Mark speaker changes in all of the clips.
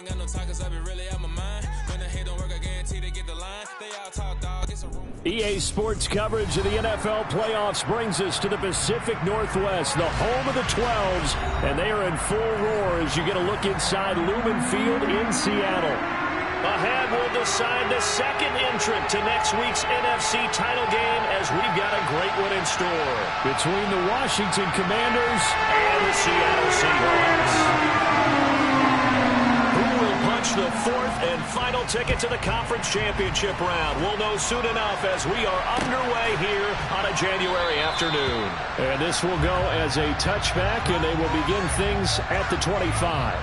Speaker 1: ain't got no talkers, I be really out my mind. When the hate don't work, I guarantee they get the line. They all talk, dog, it's a room.
Speaker 2: EA Sports coverage of the NFL playoffs brings us to the Pacific Northwest, the home of the 12s, and they are in full roar as you get a look inside Lumen Field in Seattle. Ahead will decide the second entrant to next week's NFC title game as we've got a great one in store between the Washington Commanders and the Seattle Seahawks. Who will punch the fourth and final ticket to the conference championship round? We'll know soon enough as we are underway here on a January afternoon. And this will go as a touchback, and they will begin things at the 25.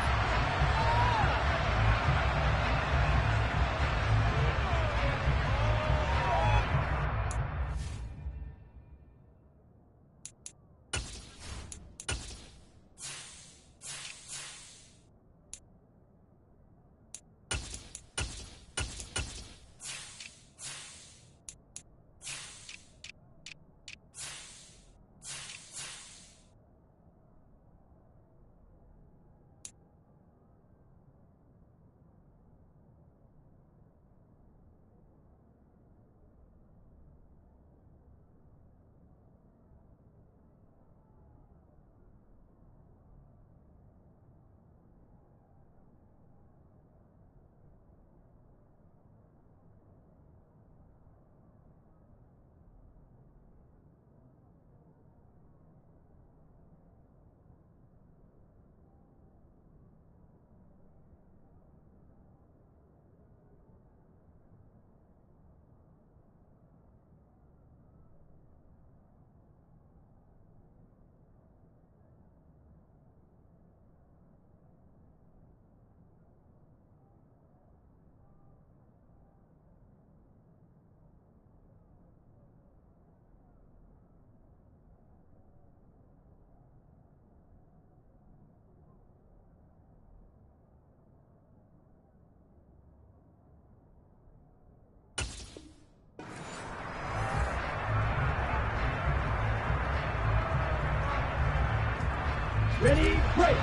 Speaker 3: Ready, break.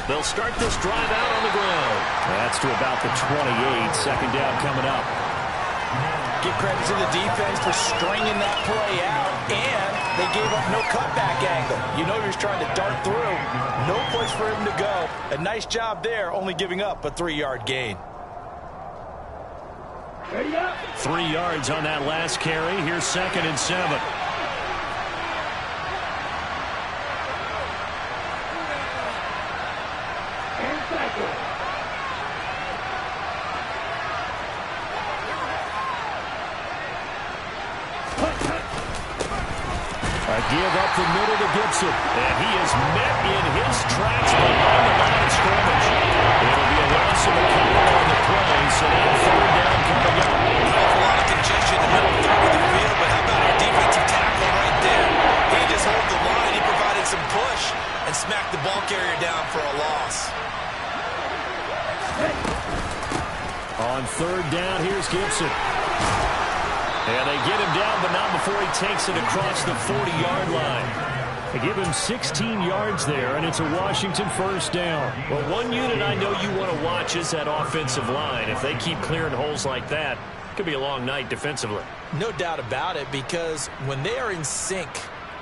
Speaker 2: They'll start this drive out on the ground. That's to about the 28. Second down coming up.
Speaker 4: Give credit to the defense for stringing that play out, and they gave up no cutback angle. You know he was trying to dart through. No place for him to go. A nice job there, only giving up a 3-yard gain.
Speaker 2: 3 yards on that last carry. Here's 2nd and 7. Give up the middle to Gibson. And he is met in his tracks behind the line of scrimmage. It'll be a loss of a couple on the play, so now 3rd down coming up.
Speaker 5: An awful lot of congestion in the middle third of the field, but how about our defensive tackle right there? He just held the line. He provided some push and smacked the ball carrier down for a loss.
Speaker 2: On 3rd down, here's Gibson. And they get him down, but not before he takes it across the 40-yard line. They give him 16 yards there, and it's a Washington 1st down. Well, one unit I know you want to watch is that offensive line. If they keep clearing holes like that, it could be a long night defensively.
Speaker 4: No doubt about it, because when they are in sync,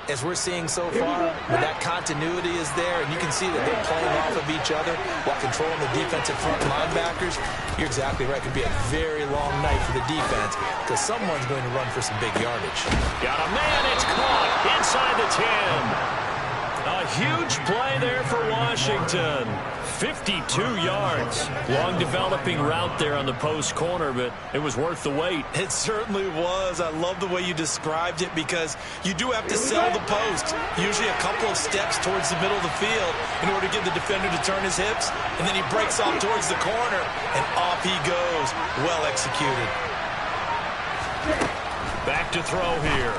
Speaker 4: as we're seeing so far, when that continuity is there, and you can see that they're playing off of each other while controlling the defensive front linebackers, you're exactly right. It could be a very long night for the defense because someone's going to run for some big yardage.
Speaker 2: Got a man. It's caught inside the 10. A huge play there for Washington. 52 yards. Long developing route there on the post corner, but it was worth the wait.
Speaker 4: It certainly was. I love the way you described it because you do have to sell the post. Usually a couple of steps towards the middle of the field in order to get the defender to turn his hips, and then he breaks off towards the corner, and off he goes. Well executed.
Speaker 2: Back to throw here.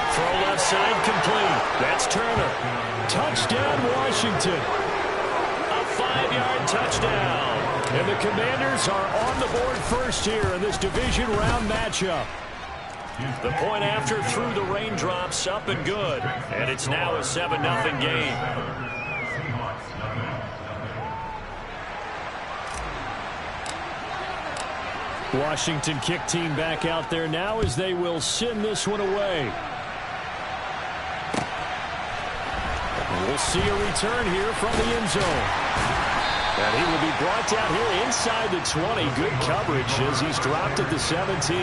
Speaker 2: Throw left side complete. That's Turner. Touchdown, Washington. A 5-yard touchdown. And the Commanders are on the board first here in this division round matchup. The point after through the raindrops, up and good. And it's now a 7-0 game. Washington kick team back out there now as they will send this one away. We'll see a return here from the end zone. And he will be brought down here inside the 20. Good coverage as he's dropped at the 17.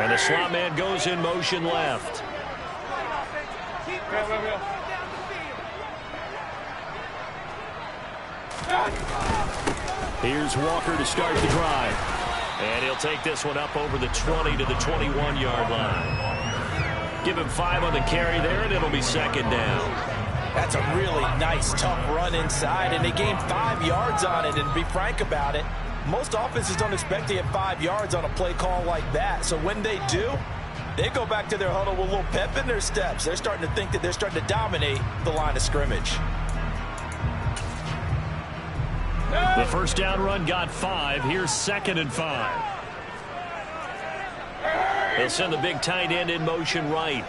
Speaker 2: And the slot man goes in motion left. Here's Walker to start the drive. And he'll take this one up over the 20 to the 21-yard line. Give him 5 on the carry there, and it'll be second down.
Speaker 4: That's a really nice, tough run inside, and they gained 5 yards on it. And to be frank about it, most offenses don't expect to get 5 yards on a play call like that. So when they do, they go back to their huddle with a little pep in their steps. They're starting to think that they're starting to dominate the line of scrimmage.
Speaker 2: The first down run got 5. Here's 2nd and 5. They'll send the big tight end in motion right.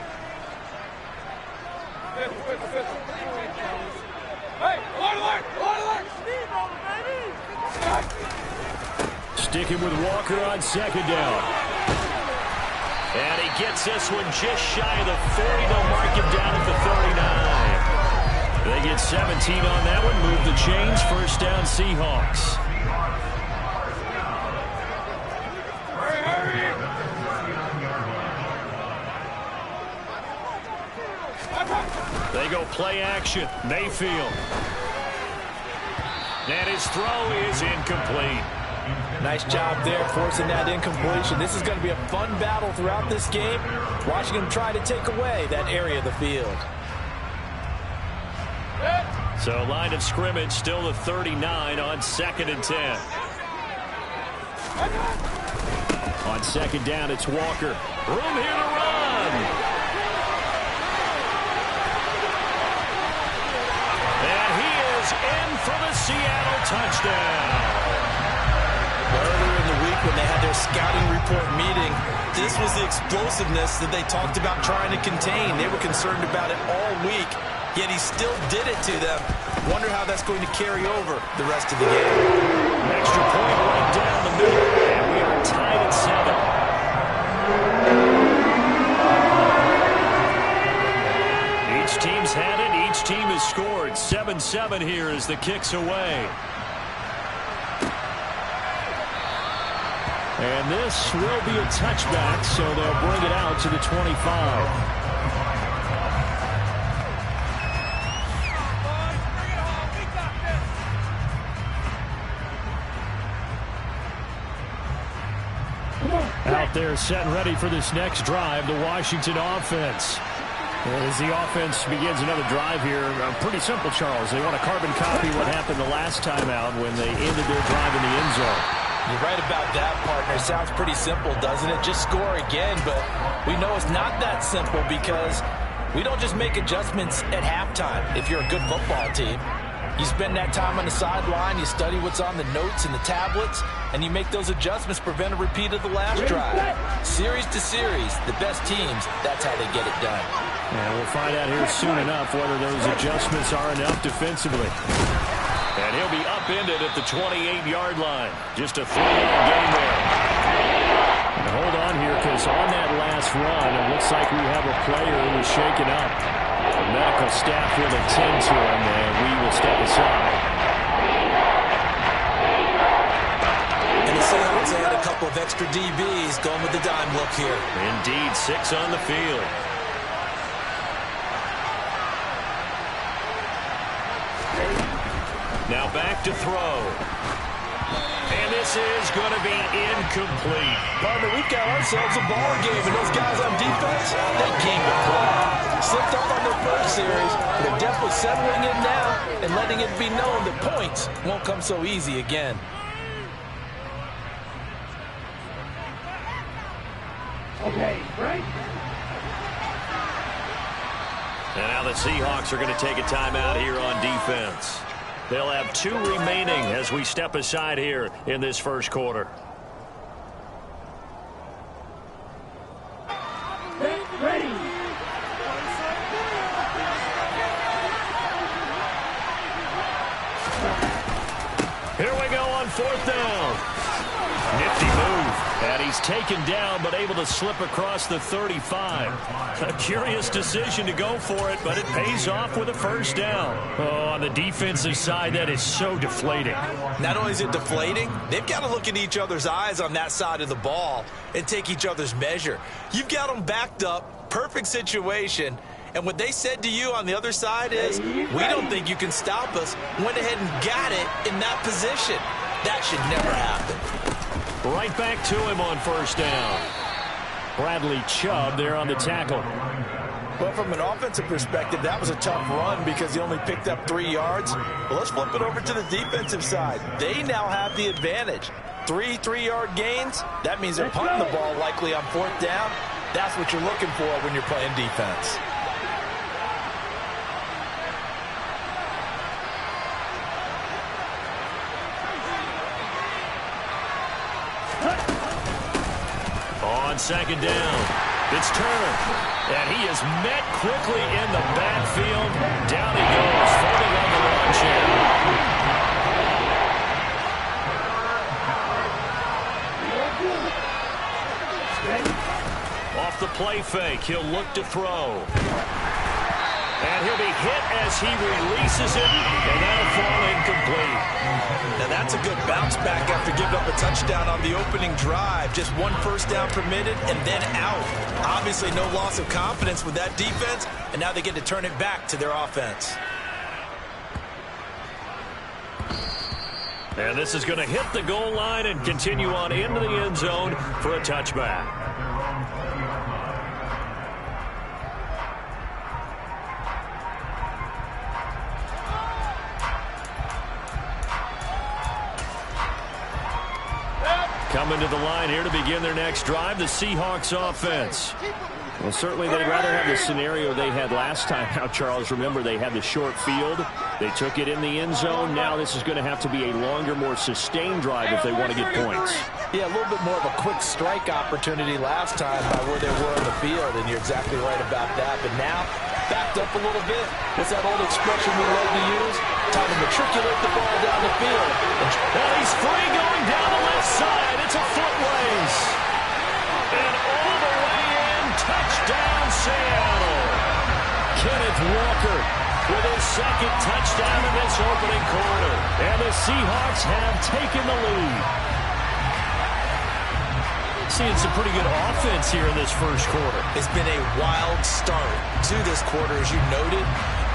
Speaker 2: Sticking with Walker on 2nd down. And he gets this one just shy of the 40. They'll mark him down at the 39. They get 17 on that one. Move the chains. First down, Seahawks. They go play action. Mayfield. And his throw is incomplete.
Speaker 4: Nice job there forcing that incompletion. This is going to be a fun battle throughout this game. Watching him try to take away that area of the field.
Speaker 2: So line of scrimmage still the 39 on 2nd and 10. On 2nd down, it's Walker. Room here to run. And he is in for the Seattle touchdown.
Speaker 4: Earlier in the week when they had their scouting report meeting, this was the explosiveness that they talked about trying to contain. They were concerned about it all week, yet he still did it to them. Wonder how that's going to carry over the rest of the game.
Speaker 2: Extra point right down the middle, and we are tied at 7. Each team's had it. Each team has scored. 7-7 here as the kick's away. And this will be a touchback, so they'll bring it out to the 25. Out there set and ready for this next drive, the Washington offense. As the offense begins another drive here, pretty simple, Charles. They want to carbon copy what happened the last time out when they ended their drive in the end zone.
Speaker 4: You're right about that, partner. Sounds pretty simple, doesn't it? Just score again, but we know it's not that simple because we don't just make adjustments at halftime if you're a good football team. You spend that time on the sideline, you study what's on the notes and the tablets, and you make those adjustments, prevent a repeat of the last drive. Series to series, the best teams, that's how they get it done.
Speaker 2: And we'll find out here soon enough whether those adjustments are enough defensively. And he'll be upended at the 28-yard line. Just a 3-yard gain there. And hold on here, because on that last run, it looks like we have a player who is shaken up. The medical staff will attend to him, and we will step aside.
Speaker 4: And the Seahawks add a couple of extra DBs going with the dime look here.
Speaker 2: Indeed, 6 on the field. Now back to throw. And this is going to be incomplete.
Speaker 4: Partner, we've got ourselves a ball game, and those guys on defense, they came to play. Slipped up on their first series, They're definitely settling in now and letting it be known that points won't come so easy again.
Speaker 3: Okay, break.
Speaker 2: And now the Seahawks are going to take a timeout here on defense. They'll have 2 remaining as we step aside here in this first quarter.
Speaker 3: Ready.
Speaker 2: Here we go on 4th down. Nifty move. And he's taken down, but able to slip across the 35. A curious decision to go for it, but it pays off with a first down. Oh, on the defensive side, that is so deflating.
Speaker 4: Not only is it deflating, they've got to look in each other's eyes on that side of the ball and take each other's measure. You've got them backed up, perfect situation, and what they said to you on the other side is, we don't think you can stop us. Went ahead and got it in that position. That should never happen.
Speaker 2: Right back to him on first down. Bradley Chubb there on the tackle.
Speaker 4: Well, from an offensive perspective, that was a tough run because he only picked up 3 yards. Well, let's flip it over to the defensive side. They now have the advantage. 3 3-yard gains. That means they're punting the ball likely on 4th down. That's what you're looking for when you're playing defense.
Speaker 2: On 2nd down, it's turned, and he is met quickly in the backfield. Down he goes, folding on the launch end. Off the play fake, he'll look to throw. And he'll be hit as he releases it, and that'll fall incomplete.
Speaker 4: Now that's a good bounce back after giving up a touchdown on the opening drive. Just 1 first down permitted and then out. Obviously no loss of confidence with that defense, and now they get to turn it back to their offense.
Speaker 2: And this is going to hit the goal line and continue on into the end zone for a touchback. Coming to the line here to begin their next drive, the Seahawks offense. Well, certainly they'd rather have the scenario they had last time. Now, Charles, remember, they had the short field. They took it in the end zone. Now this is going to have to be a longer, more sustained drive if they want to get points.
Speaker 4: Yeah, a little bit more of a quick strike opportunity last time by where they were on the field, and you're exactly right about that. But now, backed up a little bit. What's that old expression we love to use? Time to matriculate the ball down the field.
Speaker 2: And he's free going down the left side. It's a foot race. And all the way in, touchdown Seattle. Kenneth Walker with his 2nd touchdown in this opening quarter. And the Seahawks have taken the lead. Seeing some pretty good offense here in this first quarter.
Speaker 4: It's been a wild start to this quarter, as you noted.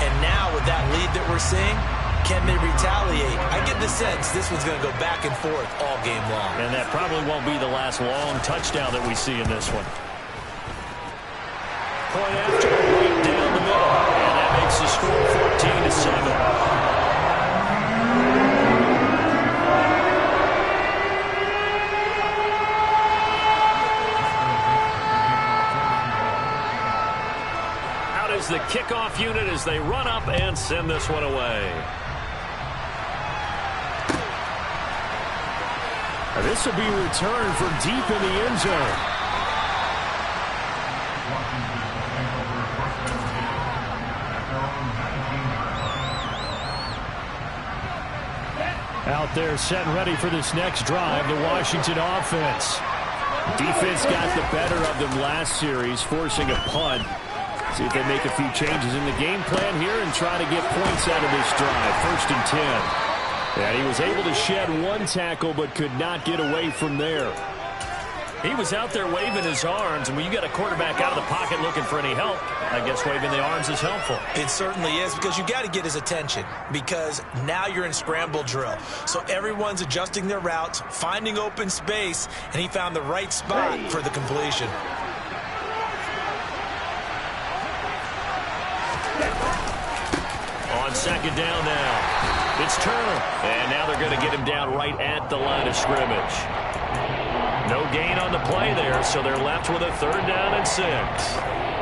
Speaker 4: And now with that lead that we're seeing, can they retaliate? I get the sense this one's going to go back and forth all game long.
Speaker 2: And that probably won't be the last long touchdown that we see in this one. Point after, right down the middle. And that makes the score 14-7. The kickoff unit as they run up and send this one away. This will be returned from deep in the end zone. Out there set and ready for this next drive, the Washington offense. Defense got the better of them last series, forcing a punt. See if they make a few changes in the game plan here and try to get points out of this drive. 1st and 10. And he was able to shed 1 tackle but could not get away from there. He was out there waving his arms, and when you got a quarterback out of the pocket looking for any help, I guess waving the arms is helpful.
Speaker 4: It certainly is, because you got to get his attention, because now you're in scramble drill. So everyone's adjusting their routes, finding open space, and he found the right spot for the completion.
Speaker 2: second down now. It's Turner. And now they're going to get him down right at the line of scrimmage. No gain on the play there, so they're left with a 3rd down and 6.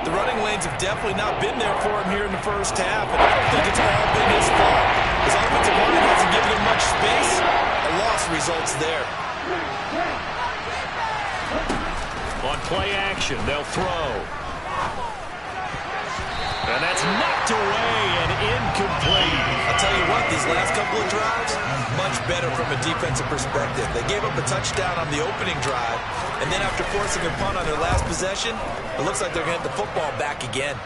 Speaker 4: The running lanes have definitely not been there for him here in the first half, and I don't think it's all been his fault. His offensive line hasn't given him much space. A loss results there.
Speaker 2: On play action, they'll throw. And that's knocked away and incomplete.
Speaker 4: I'll tell you what, these last couple of drives, much better from a defensive perspective. They gave up a touchdown on the opening drive, and then after forcing a punt on their last possession, it looks like they're going to get the football back again.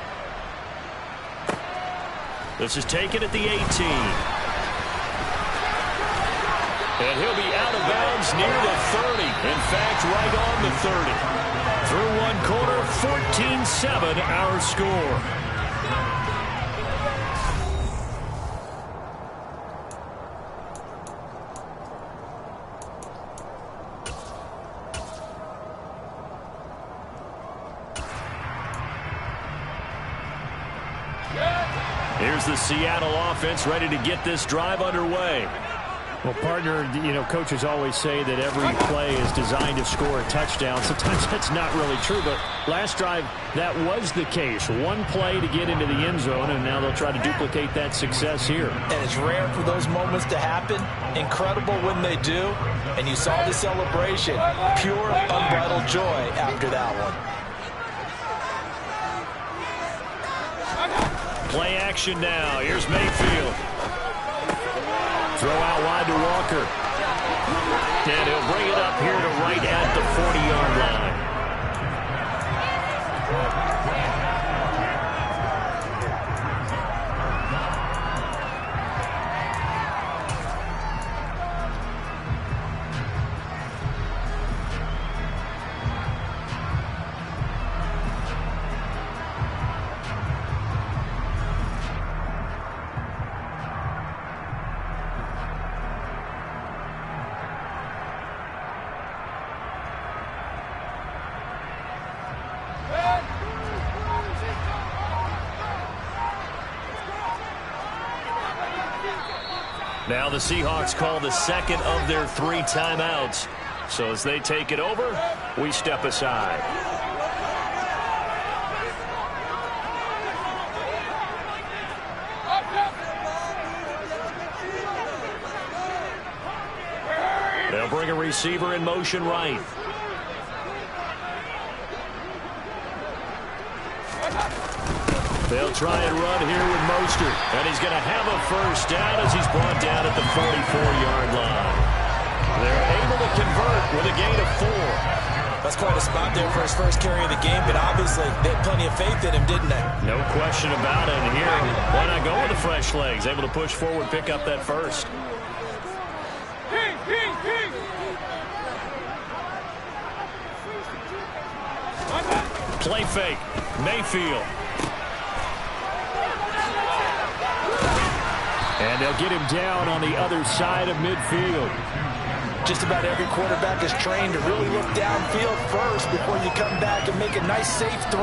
Speaker 2: This is taken at the 18. And he'll be out of bounds near the 30. In fact, right on the 30. Through one quarter, 14-7 our score. Here's the Seattle offense ready to get this drive underway.
Speaker 6: Well, partner, coaches always say that every play is designed to score a touchdown. Sometimes that's not really true, but last drive, that was the case. One play to get into the end zone, and now they'll try to duplicate that success here.
Speaker 4: And it's rare for those moments to happen. Incredible when they do. And you saw the celebration. Pure, unbridled joy after that one.
Speaker 2: Play action now. Here's Mayfield. Throw out wide to Walker. And he'll bring it up here to right at the 40-yard line. Now the Seahawks call the second of their 3 timeouts. So as they take it over, we step aside. They'll bring a receiver in motion right. They'll try and run here with Mostert. And he's going to have a first down as he's brought down at the 44-yard line. They're able to convert with a gain of 4.
Speaker 4: That's quite a spot there for his first carry of the game, but obviously they had plenty of faith in him, didn't they?
Speaker 2: No question about it. And here, why not go with the fresh legs? Able to push forward, pick up that first. Play fake. Mayfield. And they'll get him down on the other side of midfield.
Speaker 4: Just about every quarterback is trained to really look downfield first before you come back and make a nice, safe throw.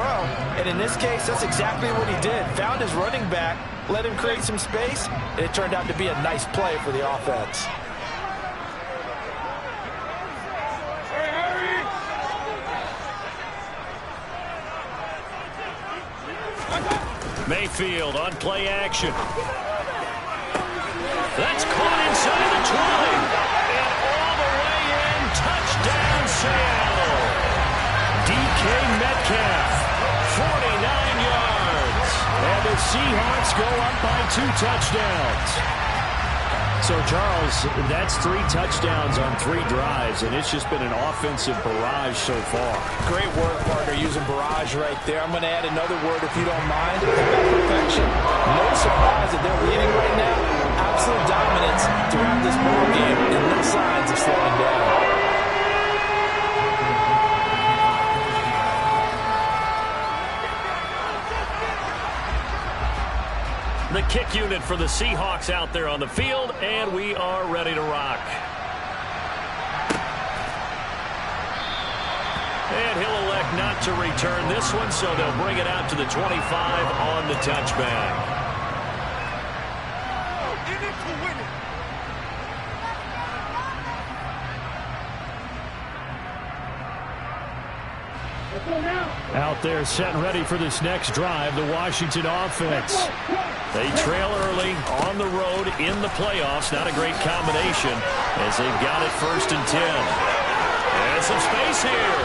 Speaker 4: And in this case, that's exactly what he did. Found his running back, let him create some space, and it turned out to be a nice play for the offense.
Speaker 2: Mayfield on play action. That's caught inside the 20. And all the way in, touchdown Seattle. DK Metcalf, 49 yards. And the Seahawks go up by 2 touchdowns.
Speaker 6: So, Charles, that's 3 touchdowns on 3 drives, and it's just been an offensive barrage so far.
Speaker 4: Great work, partner, using barrage right there. I'm going to add another word, if you don't mind. Perfection. No surprise that they're leading right now. Absolute dominance throughout this ball game, and no signs of slowing down.
Speaker 2: The kick unit for the Seahawks out there on the field, and we are ready to rock. And he'll elect not to return this one, so they'll bring it out to the 25 on the touchback.
Speaker 3: it to win it. Let's go now.
Speaker 2: Out there set and ready for this next drive, the Washington offense. They trail early on the road in the playoffs. Not a great combination as they've got it 1st and 10. And some space here.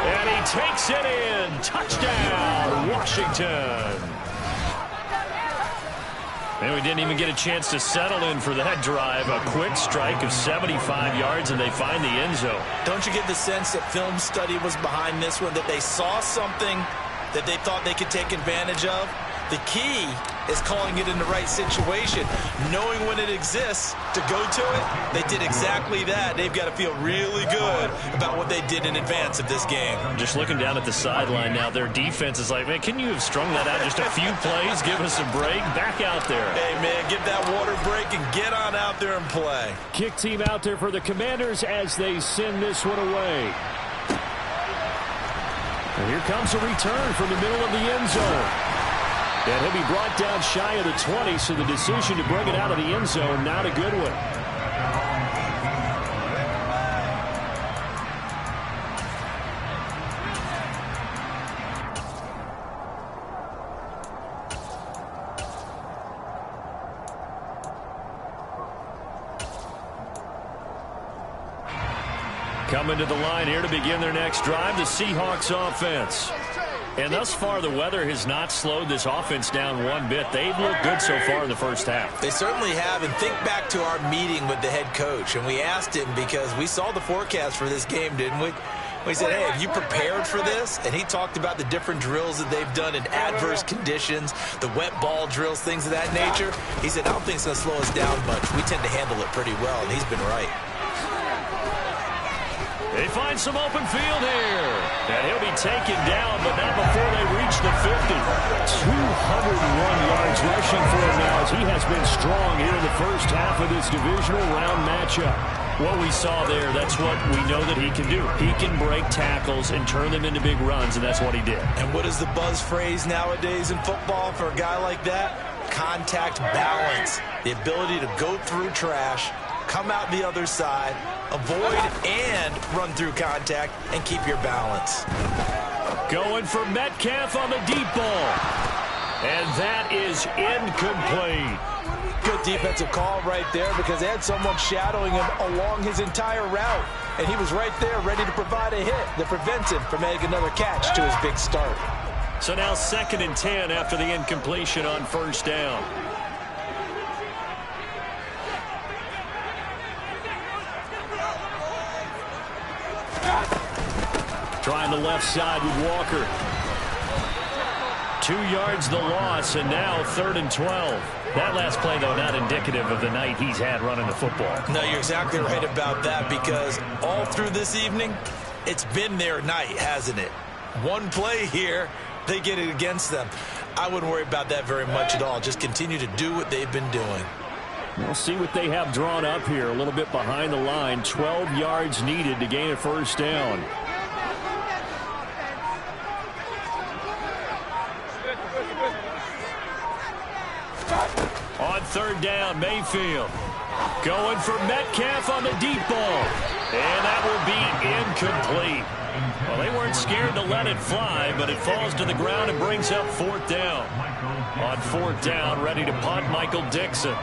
Speaker 2: And he takes it in. Touchdown, Washington. And we didn't even get a chance to settle in for that drive. A quick strike of 75 yards, and they find the end zone.
Speaker 4: Don't you get the sense that film study was behind this one, that they saw something that they thought they could take advantage of? The key is calling it in the right situation, knowing when it exists to go to it. They did exactly that. They've got to feel really good about what they did in advance of this game.
Speaker 2: Just looking down at the sideline now, their defense is like, man, can you have strung that out just a few plays? Give us a break. Back out there.
Speaker 4: Hey, man, give that water break and get on out there and play.
Speaker 2: Kick team out there for the Commanders as they send this one away. And here comes a return from the middle of the end zone. And he'll be brought down shy of the 20, so the decision to bring it out of the end zone, not a good one. Coming to the line here to begin their next drive, the Seahawks offense. And thus far, the weather has not slowed this offense down one bit. They've looked good so far in the first half.
Speaker 4: They certainly have. And think back to our meeting with the head coach. And we asked him because we saw the forecast for this game, didn't we? We said, hey, have you prepared for this? And he talked about the different drills that they've done in adverse conditions, the wet ball drills, things of that nature. He said, I don't think it's going to slow us down much. We tend to handle it pretty well, and he's been right.
Speaker 2: They find some open field here. And he'll be taken down, but not before they reach the 50. 201 yards rushing for him now as he has been strong here in the first half of this divisional round matchup. What we saw there, that's what we know that he can do. He can break tackles and turn them into big runs, and that's what he did.
Speaker 4: And what is the buzz phrase nowadays in football for a guy like that? Contact balance. The ability to go through trash, come out the other side, avoid and run through contact, and keep your balance.
Speaker 2: Going for Metcalf on the deep ball. And that is incomplete.
Speaker 4: Good defensive call right there because they had someone shadowing him along his entire route. And he was right there ready to provide a hit that prevents him from adding another catch to his big start.
Speaker 2: So now 2nd and 10 after the incompletion on first down. Trying the left side with Walker. 2 yards the loss, and now 3rd and 12. That last play, though, not indicative of the night he's had running the football.
Speaker 4: No, you're exactly right about that because all through this evening, it's been their night, hasn't it? One play here, they get it against them. I wouldn't worry about that very much at all. Just continue to do what they've been doing.
Speaker 2: We'll see what they have drawn up here. A little bit behind the line. 12 yards needed to gain a first down. On 3rd down, Mayfield. Going for Metcalf on the deep ball. And that will be incomplete. Well, they weren't scared to let it fly, but it falls to the ground and brings up 4th down. On 4th down, ready to punt, Michael Dixon.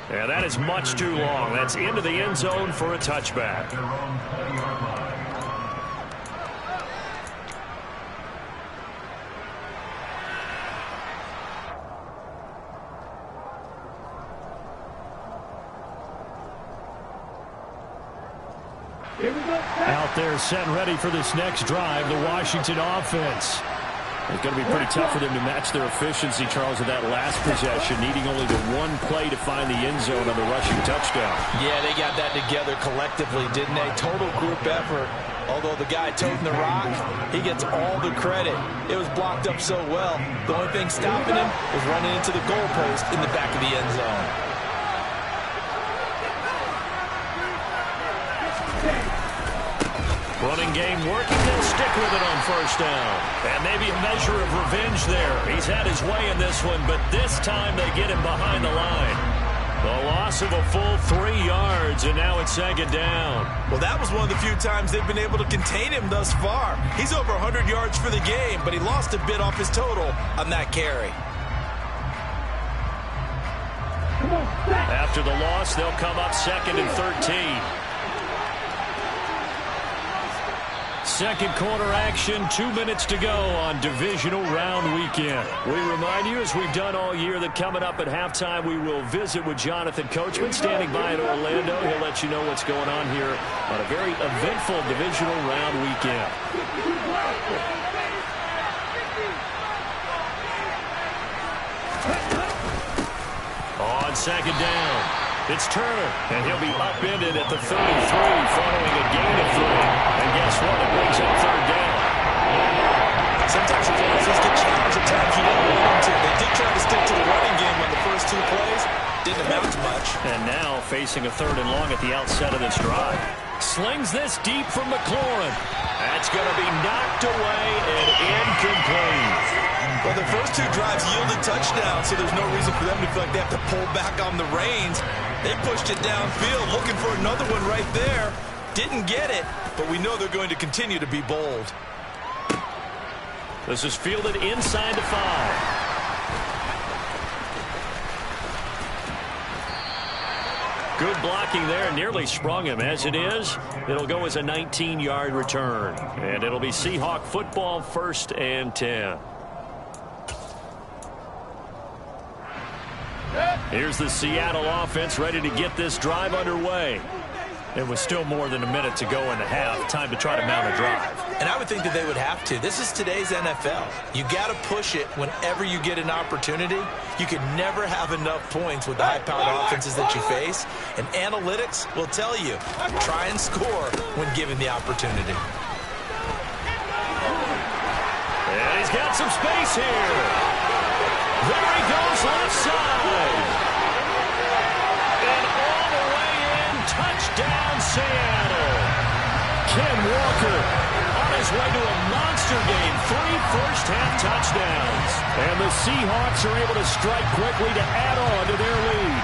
Speaker 2: And that is much too long. That's into the end zone for a touchback. Out there set and ready for this next drive, the Washington offense. It's going to be pretty tough for them to match their efficiency, Charles, with that last possession, needing only the one play to find the end zone on the rushing touchdown.
Speaker 4: Yeah, they got that together collectively, didn't they? Total group effort. Although the guy toting the rock, he gets all the credit. It was blocked up so well. The only thing stopping him was running into the goalpost in the back of the end zone.
Speaker 2: Running game working. They'll stick with it on first down. And maybe a measure of revenge there. He's had his way in this one, but this time they get him behind the line. The loss of a full 3 yards, and now it's second down.
Speaker 4: Well, that was one of the few times they've been able to contain him thus far. He's over 100 yards for the game, but he lost a bit off his total on that carry.
Speaker 2: After the loss, they'll come up second and 13. Second quarter action, 2 minutes to go on divisional round weekend. We remind you, as we've done all year, that coming up at halftime, we will visit with Jonathan Coachman, standing by in Orlando. He'll let you know what's going on here on a very eventful divisional round weekend. On second down, it's Turner, and he'll be upended at the 33 following a gain of 3. And guess what? It brings up third down.
Speaker 4: Sometimes the offenses get challenged at times you don't want them to. They did try to stick to the running game on the first 2 plays. Didn't amount to much.
Speaker 2: And now facing a 3rd and long at the outset of this drive. Slings this deep from McLaurin. That's going to be knocked away and incomplete.
Speaker 4: Well, the first 2 drives yielded touchdowns, so there's no reason for them to feel like they have to pull back on the reins. They pushed it downfield, looking for another one right there. Didn't get it, but we know they're going to continue to be bold.
Speaker 2: This is fielded inside the 5. Good blocking there, nearly sprung him. As it is, it'll go as a 19-yard return. And it'll be Seahawk football, 1st and 10. Here's the Seattle offense ready to get this drive underway. It was still more than a minute to go in the half. Time to try to mount a drive.
Speaker 4: And I would think that they would have to. This is today's NFL. You got to push it whenever you get an opportunity. You can never have enough points with the high-powered offenses that you face. And analytics will tell you, try and score when given the opportunity.
Speaker 2: And he's got some space here. There he goes left side. And all the way in, touchdown Seattle. Ken Walker on his way to a monster game. 3 first-half touchdowns. And the Seahawks are able to strike quickly to add on to their lead.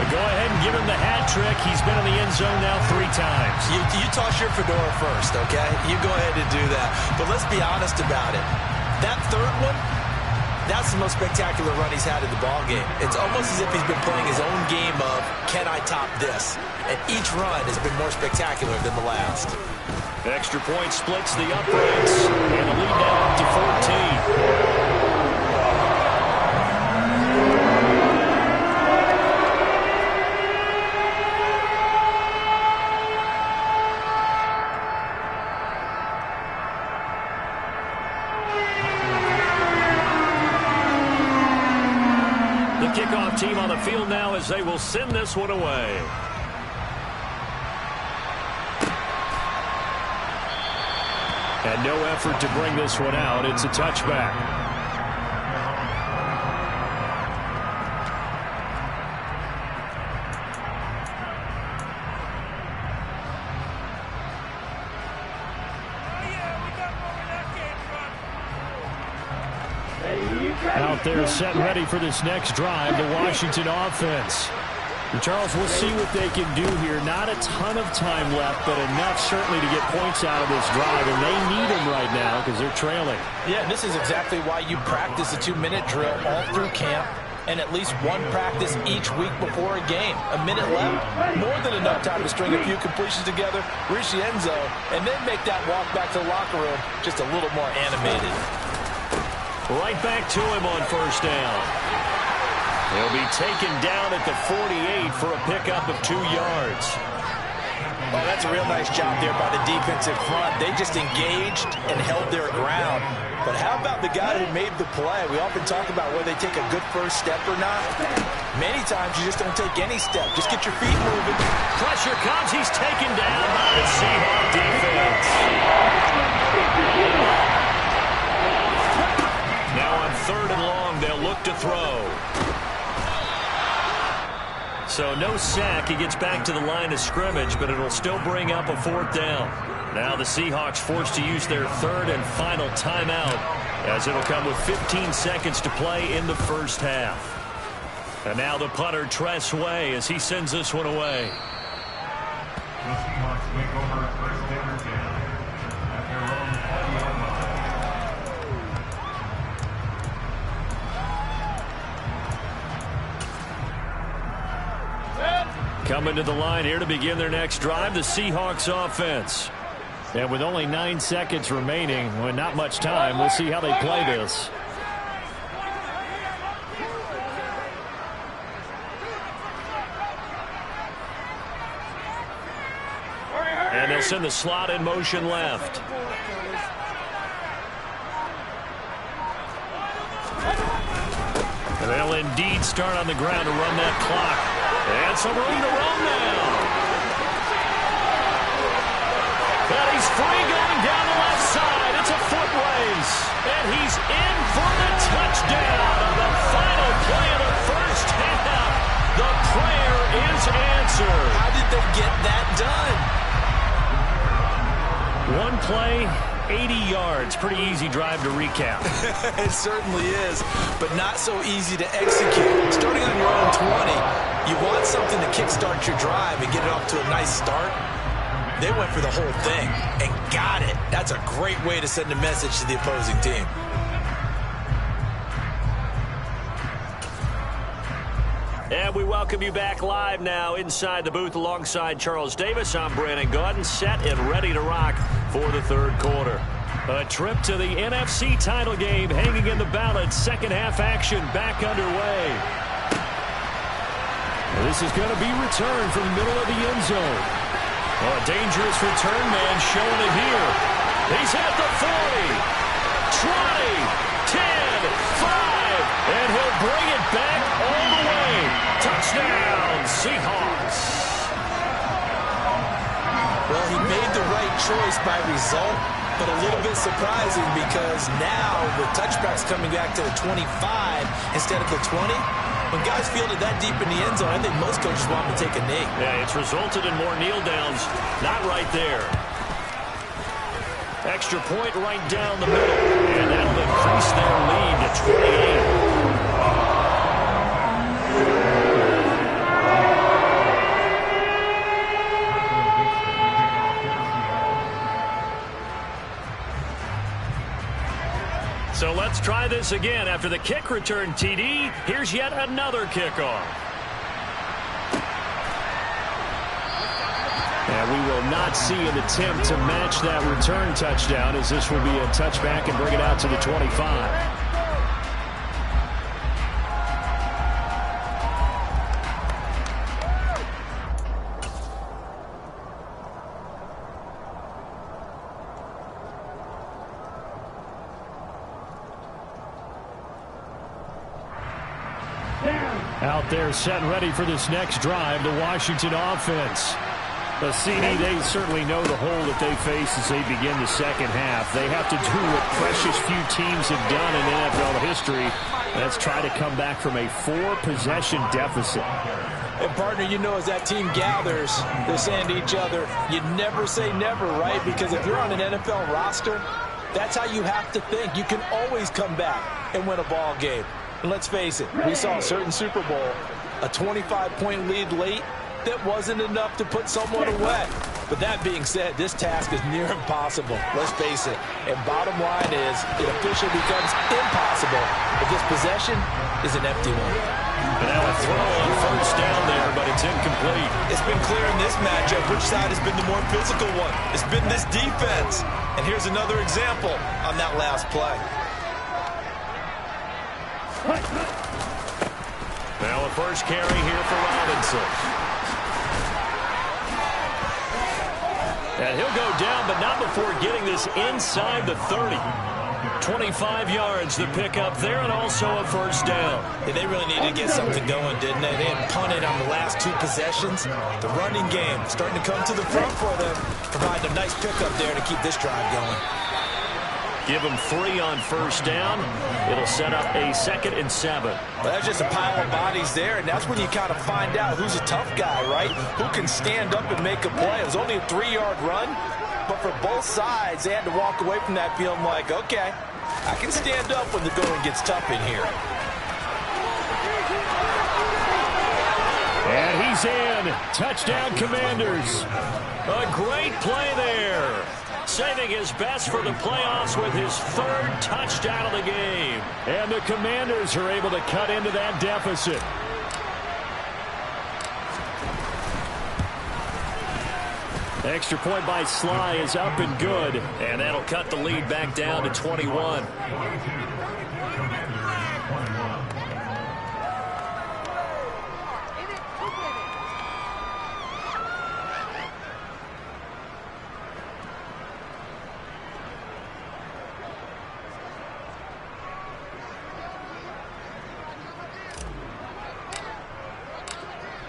Speaker 2: Go ahead and give him the hat trick. He's been in the end zone now 3 times.
Speaker 4: You toss your fedora first, okay? You go ahead and do that. But let's be honest about it. That 3rd one, that's the most spectacular run he's had in the ballgame. It's almost as if he's been playing his own game of, can I top this? And each run has been more spectacular than the last.
Speaker 2: Extra point splits the uprights. And the lead now up to 14. Kickoff team on the field now as they will send this one away. And no effort to bring this one out. It's a touchback. Out there set ready for this next drive, the Washington offense. And Charles, we'll see what they can do here. Not a ton of time left, but enough certainly to get points out of this drive. And they need them right now because they're trailing.
Speaker 4: Yeah, and this is exactly why you practice a 2-minute drill all through camp and at least one practice each week before a game. A minute left, more than enough time to string a few completions together, reach the end zone, and then make that walk back to the locker room just a little more animated.
Speaker 2: Right back to him on first down. He'll be taken down at the 48 for a pickup of 2 yards.
Speaker 4: Oh, that's a real nice job there by the defensive front. They just engaged and held their ground. But how about the guy who made the play? We often talk about whether they take a good first step or not. Many times you just don't take any step. Just get your feet moving.
Speaker 2: Pressure comes. He's taken down by the Seahawks defense. Now on 3rd and long, they'll look to throw. So no sack. He gets back to the line of scrimmage, but it'll still bring up a 4th down. Now the Seahawks forced to use their 3rd and final timeout, as it'll come with 15 seconds to play in the first half. And now the punter, Tress Way, as he sends this one away. Coming to the line here to begin their next drive, the Seahawks offense. And with only 9 seconds remaining, well, not much time, we'll see how they play this. And they'll send the slot in motion left. And they'll indeed start on the ground to run that clock. And some room to run now. And he's free going down the left side. It's a foot race. And he's in for the touchdown on the final play of the first half. The prayer is answered.
Speaker 4: How did they get that done?
Speaker 2: One play, 80 yards. Pretty easy drive to recap.
Speaker 4: It certainly is, but not so easy to execute. Starting on your own 20, you want something to kickstart your drive and get it off to a nice start. They went for the whole thing and got it. That's a great way to send a message to the opposing team.
Speaker 2: And we welcome you back live now inside the booth alongside Charles Davis. I'm Brandon Gaudin, set and ready to rock for the 3rd quarter. A trip to the NFC title game hanging in the balance. Second half action back underway. This is going to be returned from the middle of the end zone. Oh, a dangerous return man showing it here. He's at the 40, 20, 10, 5, and he'll bring it back all the way. Touchdown, Seahawks.
Speaker 4: Well, he made the right choice by result, but a little bit surprising because now the touchback's coming back to the 25 instead of the 20. When guys fielded that deep in the end zone, I think most coaches want them to take a knee.
Speaker 2: Yeah, it's resulted in more kneel downs. Not right there. Extra point right down the middle, and that'll increase their lead to 28. So let's try this again. After the kick return TD, here's yet another kickoff. And we will not see an attempt to match that return touchdown, as this will be a touchback and bring it out to the 25. Out there set and ready for this next drive, the Washington offense. The CD, they certainly know the hole that they face as they begin the second half. They have to do what precious few teams have done in NFL history. That's try to come back from a 4-possession deficit.
Speaker 4: And, partner, you know, as that team gathers, they're saying to each other, you never say never, right? Because if you're on an NFL roster, that's how you have to think. You can always come back and win a ball game. And let's face it, we saw a certain Super Bowl, a 25-point lead late, that wasn't enough to put someone away. But that being said, this task is near impossible. Let's face it. And bottom line is, it officially becomes impossible if this possession is an empty one.
Speaker 2: And now a throw on first down there, but it's incomplete.
Speaker 5: It's been clear in this matchup which side has been the more physical one. It's been this defense. And here's another example on that last play.
Speaker 2: Now a first carry here for Robinson. And he'll go down, but not before getting this inside the 30. 25 yards to pick up there, and also a first down.
Speaker 4: Yeah, they really needed to get something going, didn't they? They had punted on the last 2 possessions. The running game starting to come to the front for them, providing a nice pickup there to keep this drive going.
Speaker 2: Give them 3 on first down. It'll set up a 2nd and 7.
Speaker 4: Well, that's just a pile of bodies there, and that's when you kind of find out who's a tough guy, right? Who can stand up and make a play. It was only a 3-yard run, but for both sides, they had to walk away from that feeling like, okay, I can stand up when the going gets tough in here.
Speaker 2: And he's in. Touchdown, Commanders. A great play there. Saving his best for the playoffs with his 3rd touchdown of the game. And the Commanders are able to cut into that deficit. Extra point by Sly is up and good. And that'll cut the lead back down to 21.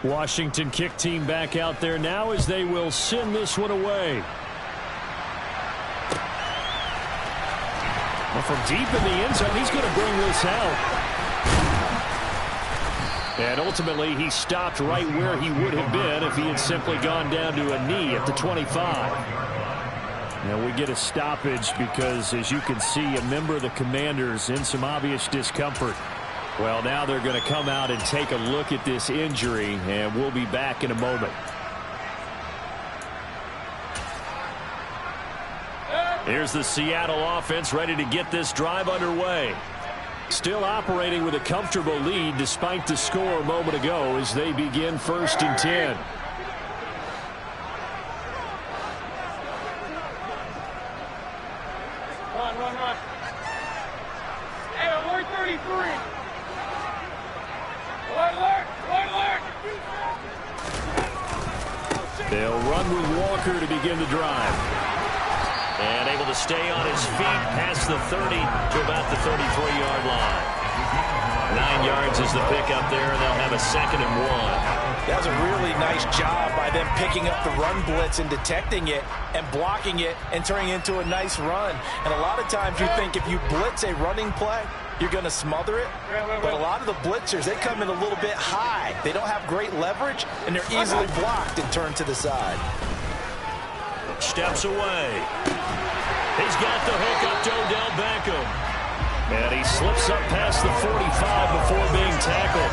Speaker 2: Washington kick team back out there now as they will send this one away. Well, from deep in the end zone, he's going to bring this out. And ultimately, he stopped right where he would have been if he had simply gone down to a knee at the 25. Now we get a stoppage because, as you can see, a member of the Commanders in some obvious discomfort. Well, now they're going to come out and take a look at this injury, and we'll be back in a moment. Here's the Seattle offense ready to get this drive underway. Still operating with a comfortable lead despite the score a moment ago as they begin 1st and 10.
Speaker 3: Run. Hey, alert 33. Alert.
Speaker 2: They'll run with Walker to begin the drive. And able to stay on his feet past the 30 to about the 33-yard line. 9 yards is the pickup there, and they'll have a 2nd and 1.
Speaker 4: That was a really nice job by them picking up the run blitz and detecting it and blocking it and turning it into a nice run. And a lot of times you think if you blitz a running play, you're going to smother it. But a lot of the blitzers, they come in a little bit high. They don't have great leverage, and they're easily blocked and turned to the side.
Speaker 2: Steps away. He's got the hook up to Odell Beckham. And he slips up past the 45 before being tackled.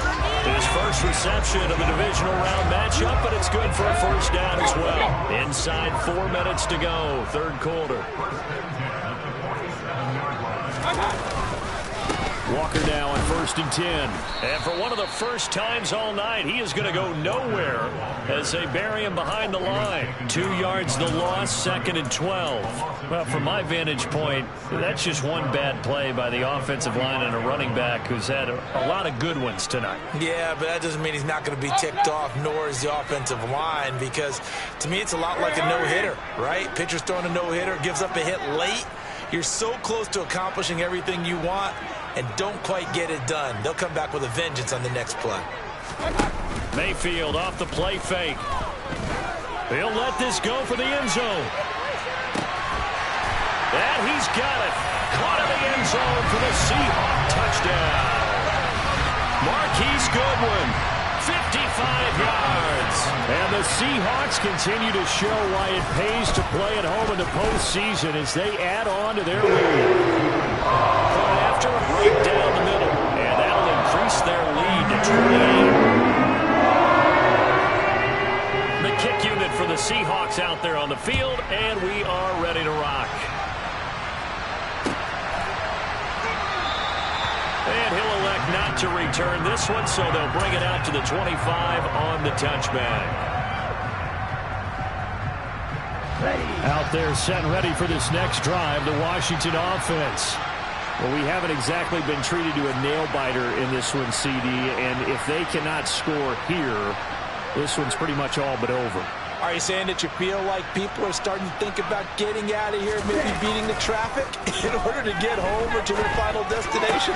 Speaker 2: His first reception of the divisional round matchup, but it's good for a 1st down as well. Inside 4 minutes to go, 3rd quarter. Walker now on 1st and 10. And for one of the first times all night, he is going to go nowhere as they bury him behind the line. 2 yards the loss, 2nd and 12. Well, from my vantage point, that's just one bad play by the offensive line and a running back who's had a lot of good ones tonight.
Speaker 4: Yeah, but that doesn't mean he's not going to be ticked off, nor is the offensive line, because to me it's a lot like a no-hitter, right? Pitcher's throwing a no-hitter, gives up a hit late. You're so close to accomplishing everything you want and don't quite get it done. They'll come back with a vengeance on the next play.
Speaker 2: Mayfield off the play fake. He'll let this go for the end zone. And he's got it. Caught in the end zone for the Seahawk touchdown. Marquise Goodwin, 55 yards. And the Seahawks continue to show why it pays to play at home in the postseason as they add on to their lead. Point after, right down the middle. And that'll increase their lead to 28. The kick unit for the Seahawks out there on the field, and we are ready to rock. And he'll elect not to return this one, so they'll bring it out to the 25 on the touchback. Out there set and ready for this next drive, the Washington offense. Well, we haven't exactly been treated to a nail-biter in this one, CD, and if they cannot score here, this one's pretty much all but over.
Speaker 4: Are you saying that you feel like people are starting to think about getting out of here, maybe beating the traffic in order to get home or to their final destination?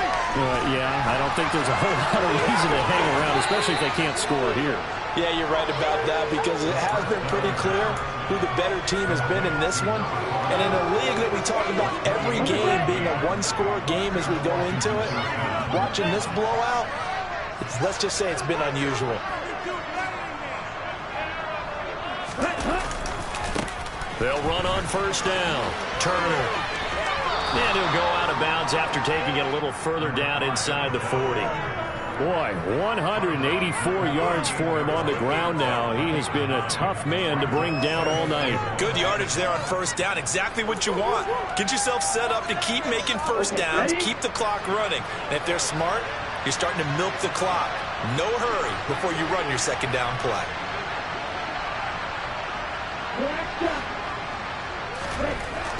Speaker 2: Yeah, I don't think there's a whole lot of reason to hang around, especially if they can't score here.
Speaker 4: Yeah, you're right about that, because it has been pretty clear who the better team has been in this one. And in a league that we talk about every game being a one-score game as we go into it, watching this blowout, let's just say it's been unusual.
Speaker 2: They'll run on first down. Turner. And he'll go out of bounds after taking it a little further down inside the 40. Boy, 184 yards for him on the ground now. He has been a tough man to bring down all night.
Speaker 5: Good yardage there on first down. Exactly what you want. Get yourself set up to keep making first downs, keep the clock running. And if they're smart, you're starting to milk the clock. No hurry before you run your second down play.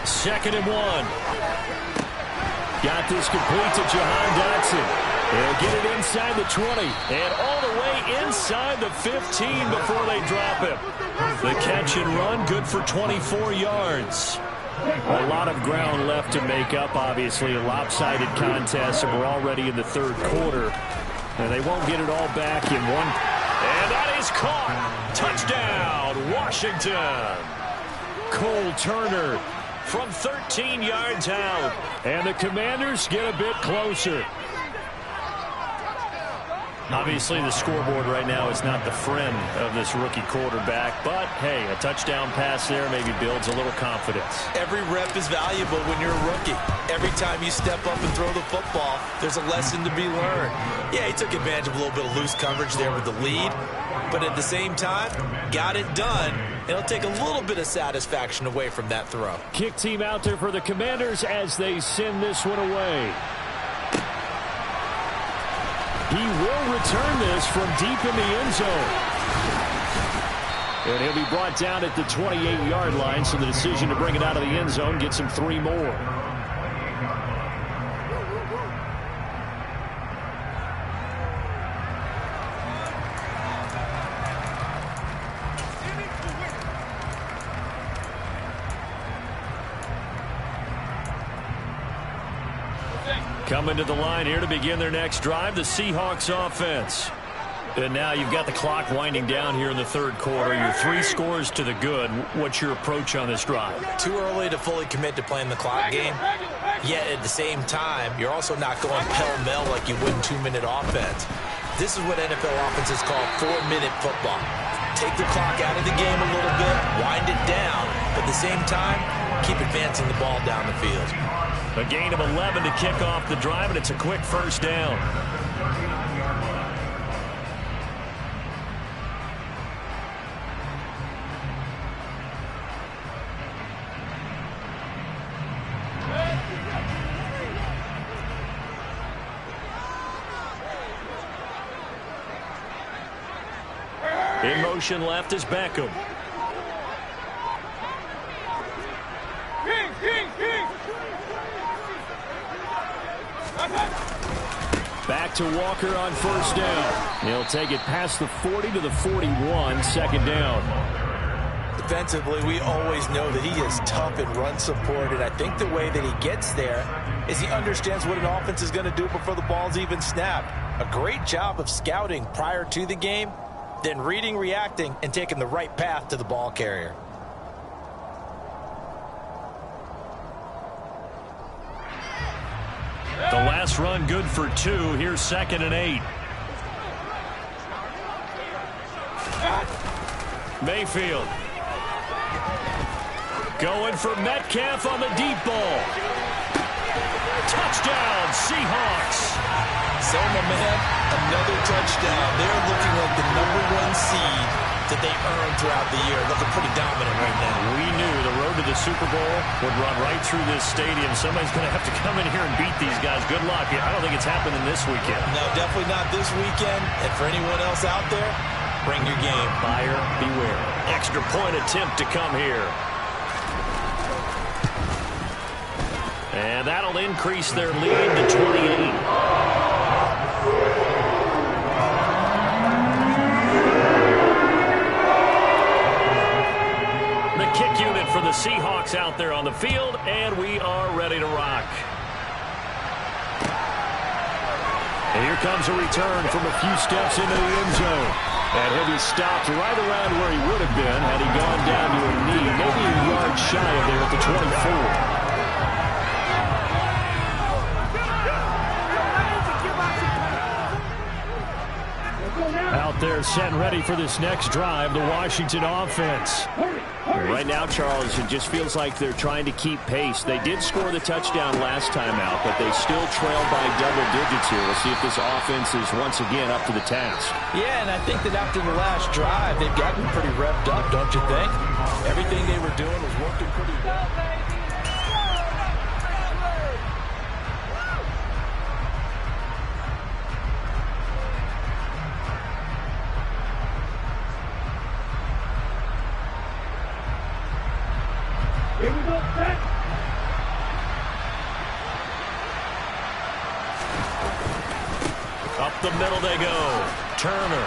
Speaker 2: Second and 1. Got this complete to Jahan Dotson. They'll get it inside the 20 and all the way inside the 15 before they drop him. The catch and run, good for 24 yards. A lot of ground left to make up, obviously. A lopsided contest, and we're already in the third quarter. And they won't get it all back in one. And that is caught. Touchdown, Washington. Cole Turner from 13 yards out. And the Commanders get a bit closer. Obviously, the scoreboard right now is not the friend of this rookie quarterback. But, hey, a touchdown pass there maybe builds a little confidence.
Speaker 4: Every rep is valuable when you're a rookie. Every time you step up and throw the football, there's a lesson to be learned. Yeah, he took advantage of a little bit of loose coverage there with the lead. But at the same time, got it done. It'll take a little bit of satisfaction away from that throw.
Speaker 2: Kick team out there for the Commanders as they send this one away. He will return this from deep in the end zone. And he'll be brought down at the 28-yard line, so the decision to bring it out of the end zone gets him 3 more. Coming to the line here to begin their next drive, the Seahawks offense. And now you've got the clock winding down here in the third quarter. Your 3 scores to the good. What's your approach on this drive?
Speaker 4: Too early to fully commit to playing the clock game. Yet at the same time, you're also not going pell-mell like you would in 2-minute offense. This is what NFL offenses call 4-minute football. Take the clock out of the game a little bit, wind it down, but at the same time, keep advancing the ball down the field.
Speaker 2: A gain of 11 to kick off the drive, and it's a quick first down. In motion left is Beckham. Back to Walker on first down. He'll take it past the 40 to the 41, second down.
Speaker 4: Defensively, we always know that he is tough in run support, and I think the way that he gets there is he understands what an offense is going to do before the ball's even snapped. A great job of scouting prior to the game, then reading, reacting, and taking the right path to the ball carrier.
Speaker 2: The last run good for 2. Here's 2nd and 8. Mayfield. Going for Metcalf on the deep ball. Touchdown, Seahawks.
Speaker 4: So, my man, another touchdown. They're looking like the #1 seed that they earned throughout the year. Looking pretty dominant right now.
Speaker 2: We knew the road to the Super Bowl would run right through this stadium. Somebody's going to have to come in here and beat these guys. Good luck. I don't think it's happening this weekend.
Speaker 4: No, definitely not this weekend. And for anyone else out there, bring your game.
Speaker 2: Buyer beware. Extra point attempt to come here. And that'll increase their lead to 28. The kick unit for the Seahawks out there on the field, and we are ready to rock. And here comes a return from a few steps into the end zone. And he'll be stopped right around where he would have been had he gone down to a knee, maybe a yard shy of there at the 24. Out there set and ready for this next drive, the Washington offense. Right now, Charles, it just feels like they're trying to keep pace. They did score the touchdown last time out, but they still trail by double digits here. We'll see if this offense is once again up to the task.
Speaker 4: Yeah, and I think that after the last drive, they've gotten pretty revved up, don't you think? Everything they were doing was working pretty well.
Speaker 3: Here we go, set.
Speaker 2: Up the middle they go. Turner.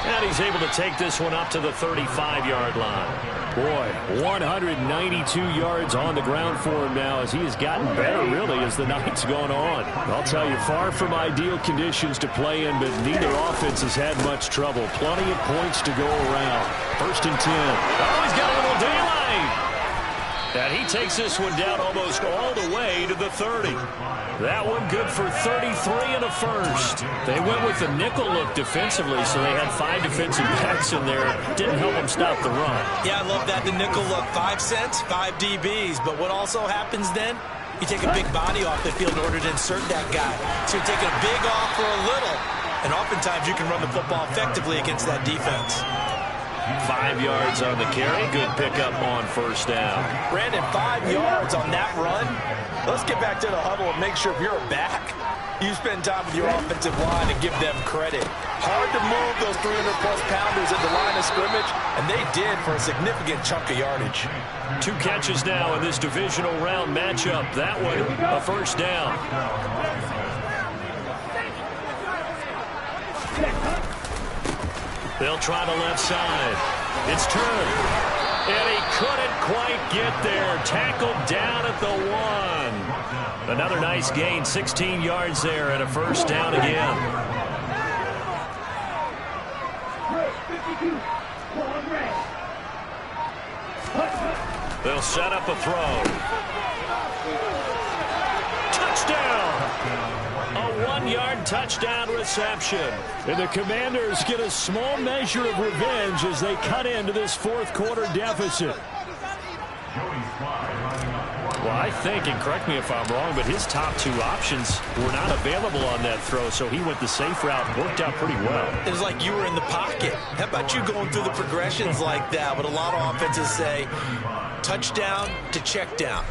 Speaker 2: And he's able to take this one up to the 35-yard line. Boy, 192 yards on the ground for him now as he has gotten better, really, as the night's gone on. I'll tell you, far from ideal conditions to play in, but neither offense has had much trouble. Plenty of points to go around. 1st and 10. Oh, he's got a little daylight. And he takes this one down almost all the way to the 30. That one good for 33 and a first. They went with the nickel look defensively, so they had 5 defensive backs in there. Didn't help them stop the run.
Speaker 4: Yeah, I love that, the nickel look. 5 cents, 5 DBs. But what also happens then? You take a big body off the field in order to insert that guy. So you're taking a big off for a little. And oftentimes you can run the football effectively against that defense.
Speaker 2: 5 yards on the carry. Good pickup on 1st down.
Speaker 4: Brandon, 5 yards on that run. Let's get back to the huddle and make sure if you're a back, you spend time with your offensive line and give them credit. Hard to move those 300-plus pounders at the line of scrimmage, and they did for a significant chunk of yardage.
Speaker 2: 2 catches now in this divisional round matchup. That one, a 1st down. They'll try the left side. It's Turner. And he couldn't quite get there. Tackled down at the 1. Another nice gain, 16 yards there and a 1st down again. They'll set up a throw. Touchdown! A 1-yard touchdown reception. And the Commanders get a small measure of revenge as they cut into this 4th quarter deficit. Well, I think, and correct me if I'm wrong, but his top 2 options were not available on that throw, so he went the safe route. Worked out pretty well.
Speaker 4: It was like you were in the pocket. How about you going through the progressions like that? But a lot of offenses say touchdown to check down.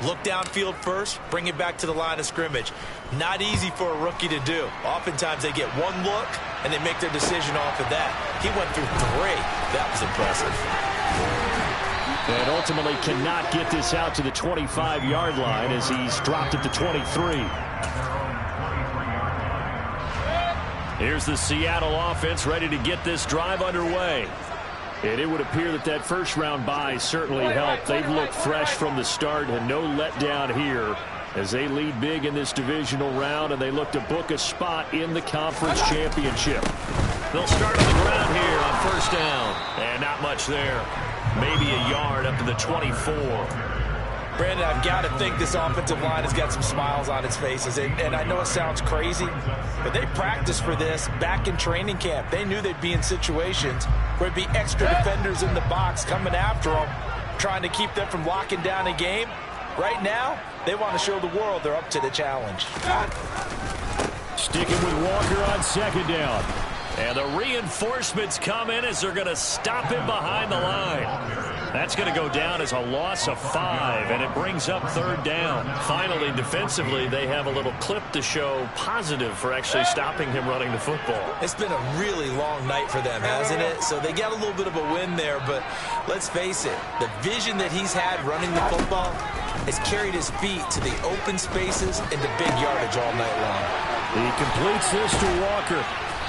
Speaker 4: Look downfield first, bring it back to the line of scrimmage. Not easy for a rookie to do. Oftentimes they get 1 look, and they make their decision off of that. He went through 3. That was impressive.
Speaker 2: And ultimately cannot get this out to the 25-yard line as he's dropped at the 23. Here's the Seattle offense ready to get this drive underway. And it would appear that that 1st-round bye certainly helped. They've looked fresh from the start and no letdown here as they lead big in this divisional round, and they look to book a spot in the conference championship. They'll start on the ground here on 1st down. And not much there. Maybe a yard up to the 24.
Speaker 4: Brandon, I've got to think this offensive line has got some smiles on its faces. And I know it sounds crazy, but they practiced for this back in training camp. They knew they'd be in situations where there'd be extra defenders in the box coming after them, trying to keep them from locking down a game. Right now, they want to show the world they're up to the challenge.
Speaker 2: Sticking with Walker on 2nd down. And the reinforcements come in as they're going to stop him behind the line. That's going to go down as a loss of 5, and it brings up 3rd down. Finally, defensively, they have a little clip to show positive for actually stopping him running the football.
Speaker 4: It's been a really long night for them, hasn't it? So they got a little bit of a win there, but let's face it, the vision that he's had running the football has carried his feet to the open spaces and the big yardage all night long.
Speaker 2: He completes this to Walker.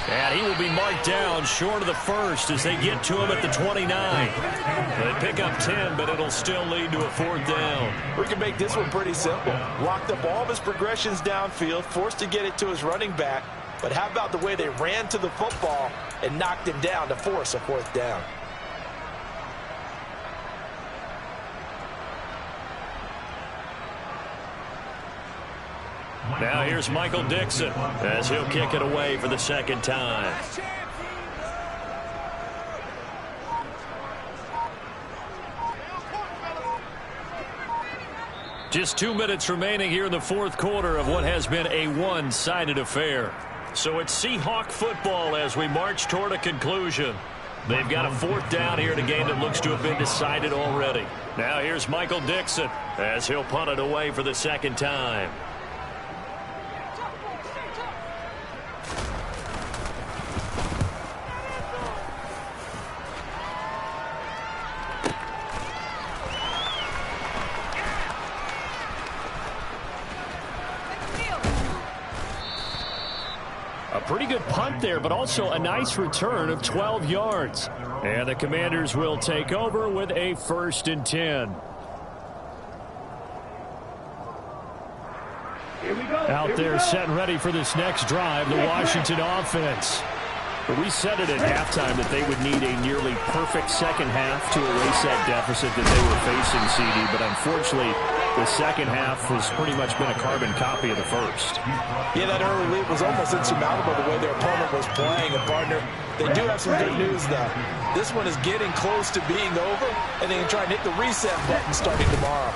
Speaker 2: And he will be marked down short of the 1st as they get to him at the 29. They pick up 10, but it'll still lead to a 4th down.
Speaker 4: We can make this one pretty simple. Locked up all of his progressions downfield, forced to get it to his running back, But how about the way they ran to the football and knocked him down to force a 4th down?
Speaker 2: Now here's Michael Dixon as he'll kick it away for the 2nd time. Just 2 minutes remaining here in the 4th quarter of what has been a one-sided affair. So it's Seahawk football as we march toward a conclusion. They've got a 4th down here in a game that looks to have been decided already. Now here's Michael Dixon as he'll punt it away for the 2nd time. Pretty good punt there, but also a nice return of 12 yards. And the Commanders will take over with a 1st and 10. Out there set and ready for this next drive, the Washington offense. But we said it at halftime that they would need a nearly perfect second half to erase that deficit that they were facing, CD. But unfortunately, the second half has pretty much been a carbon copy of the first.
Speaker 4: Yeah, that early lead was almost insurmountable the way their opponent was playing. And, partner, they do have some good news, though. This one is getting close to being over, and they can try and hit the reset button starting tomorrow.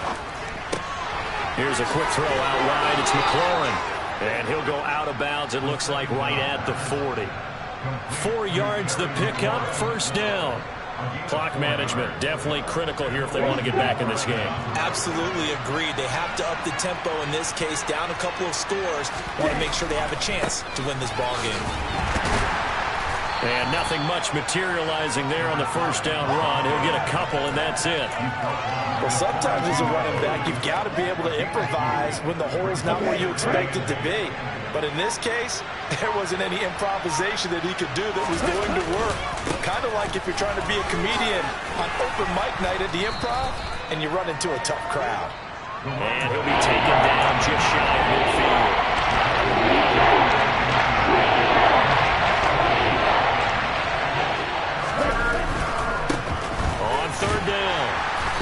Speaker 2: Here's a quick throw out wide. It's McLaurin. And he'll go out of bounds, it looks like, right at the 40. 4 yards the pickup, 1st down. Clock management definitely critical here if they want to get back in this game.
Speaker 4: Absolutely agreed. They have to up the tempo in this case, down a couple of scores. Want to make sure they have a chance to win this ball game.
Speaker 2: And nothing much materializing there on the 1st down run. He'll get a couple, and that's it.
Speaker 4: Well, sometimes as a running back, you've got to be able to improvise when the hole's not where you expect it to be. But in this case, there wasn't any improvisation that he could do that was going to work. Kind of like if you're trying to be a comedian on open mic night at the Improv and you run into a tough crowd.
Speaker 2: And he'll be taken down just shy of midfield. On 3rd down,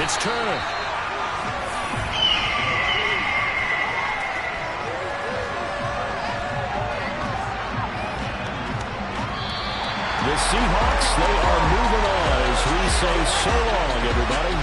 Speaker 2: it's Turner. The Seahawks, they are moving on as we say so long, everybody.